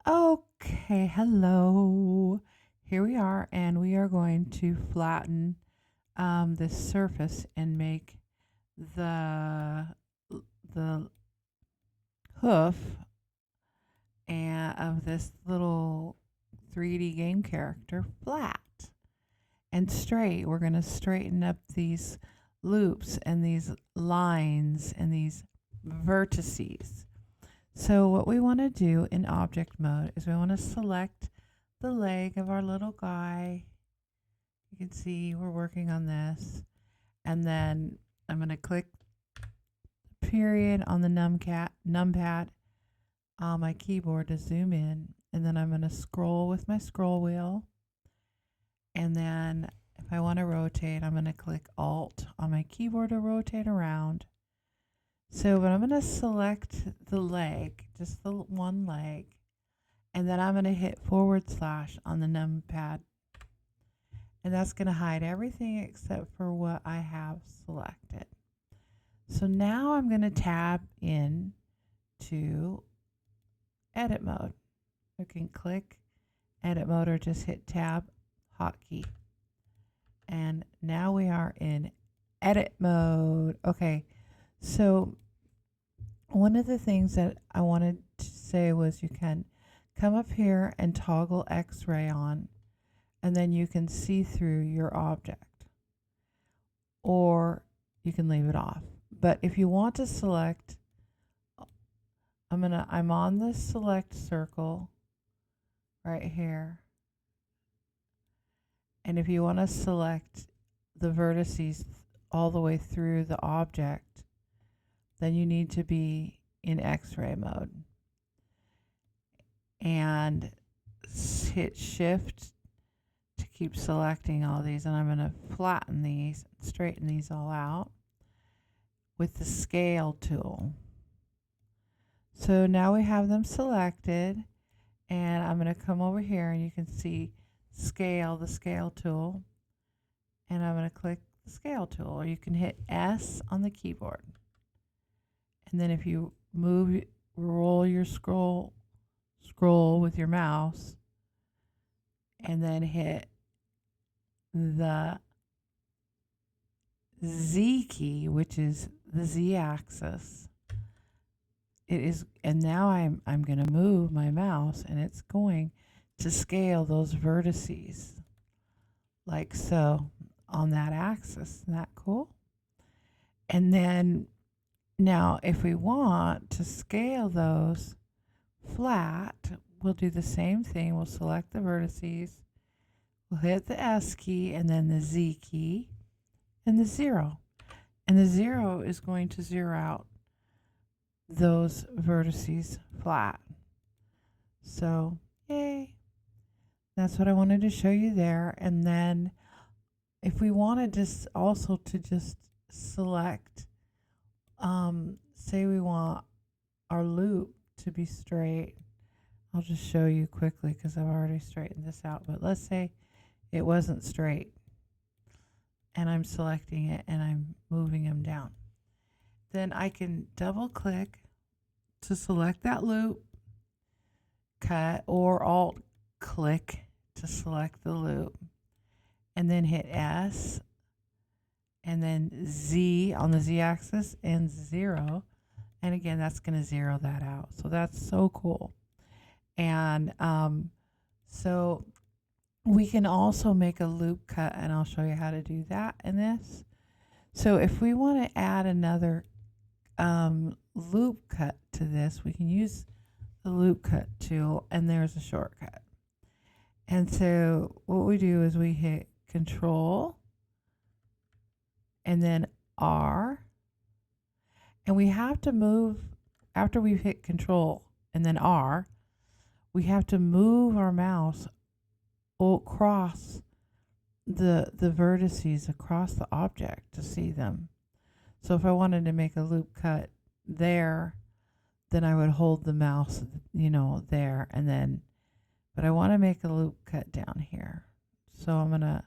Okay, hello. Here we are, and we are going to flatten this surface and make the the hoof of this little 3D game character flat and straight. We're going to straighten up these loops and these lines and these vertices. So what we want to do in object mode is we want to select the leg of our little guy. You can see we're working on this. And then I'm going to click period on the numpad on my keyboard to zoom in. And then I'm going to scroll with my scroll wheel. And then if I want to rotate, I'm going to click Alt on my keyboard to rotate around. So but I'm going to select the leg, just the one leg, and then I'm going to hit / on the numpad. And that's going to hide everything except for what I have selected. So now I'm going to tab in to edit mode. You can click edit mode or just hit tab hotkey. And now we are in edit mode. Okay. So one of the things that I wanted to say was you can come up here and toggle X-ray on, and then you can see through your object, or you can leave it off. But if you want to select, I'm on the select circle right here. And if you want to select the vertices all the way through the object, then you need to be in X-ray mode. And hit shift to keep selecting all these. And I'm going to flatten these, straighten these all out with the scale tool. So now we have them selected. And I'm going to come over here and you can see scale, the scale tool. And I'm going to click the scale tool. Or you can hit S on the keyboard. And then if you roll your scroll with your mouse, and then hit the Z key, which is the Z axis. It is, and now I'm going to move my mouse, and it's going to scale those vertices like so on that axis. Isn't that cool? And then now, if we want to scale those flat, we'll do the same thing. We'll select the vertices. We'll hit the S key and then the Z key and the 0. And the 0 is going to zero out those vertices flat. So, yay. That's what I wanted to show you there. And then if we wanted to also to just select, say we want our loop to be straight. I'll just show you quickly because I've already straightened this out. But let's say it wasn't straight and I'm selecting it and I'm moving them down. Then I can double click to select that loop, cut, or alt click to select the loop, and then hit S and then Z on the Z axis and 0. And again, that's going to zero that out. So that's so cool. And so we can also make a loop cut, and I'll show you how to do that in this. So if we want to add another loop cut to this, we can use the loop cut tool, and there's a shortcut. And so what we do is we hit Control and then R. And we have to move, after we've hit Control and then R, we have to move our mouse across the vertices, across the object to see them. So if I wanted to make a loop cut there, then I would hold the mouse, there, and then, but I want to make a loop cut down here. So I'm going to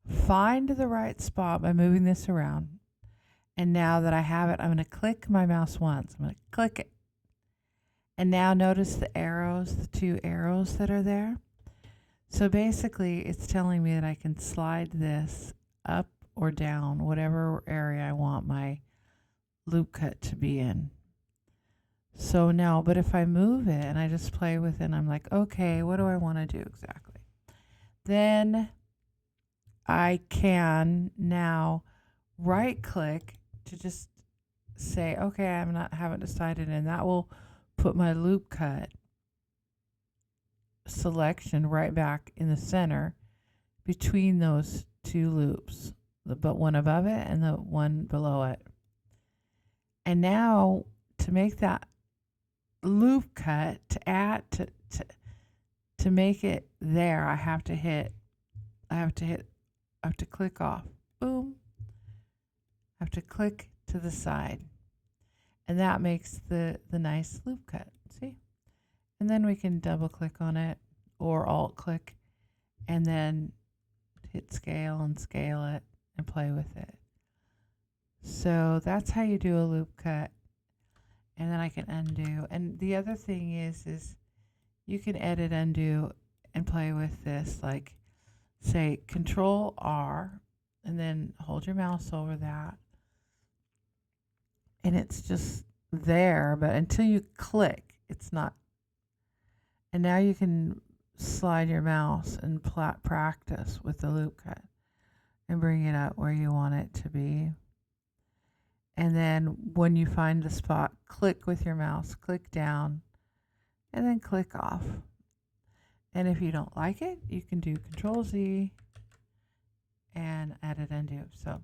find the right spot by moving this around. And now that I have it, I'm going to click my mouse once. I'm going to click it. And now notice the arrows arrows, the two arrows that are there. So basically it's telling me that I can slide this up or down, whatever area I want my loop cut to be in. So now, but if I move it and I just play with it, and I'm like, okay, what do I want to do exactly? Then I can now right click to just say, okay, haven't decided, and that will put my loop cut selection right back in the center between those two loops, but one above it and the one below it. And now to make that loop cut, to make it there, I have to click off. Boom. I have to click to the side. And that makes the nice loop cut. See? And then we can double click on it or alt click and then hit scale and scale it and play with it. So that's how you do a loop cut. And then I can undo. And the other thing is you can edit, undo, and play with this. Like, say, Control R, and then hold your mouse over that. And it's just there, but until you click, it's not. And now you can slide your mouse and practice with the loop cut and bring it up where you want it to be. And then when you find the spot, click with your mouse, click down, and then click off. And if you don't like it, you can do Control Z and edit, undo. So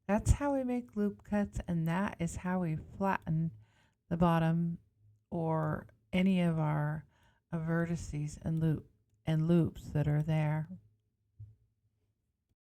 that's how we make loop cuts, and that is how we flatten the bottom or any of our vertices and loops that are there.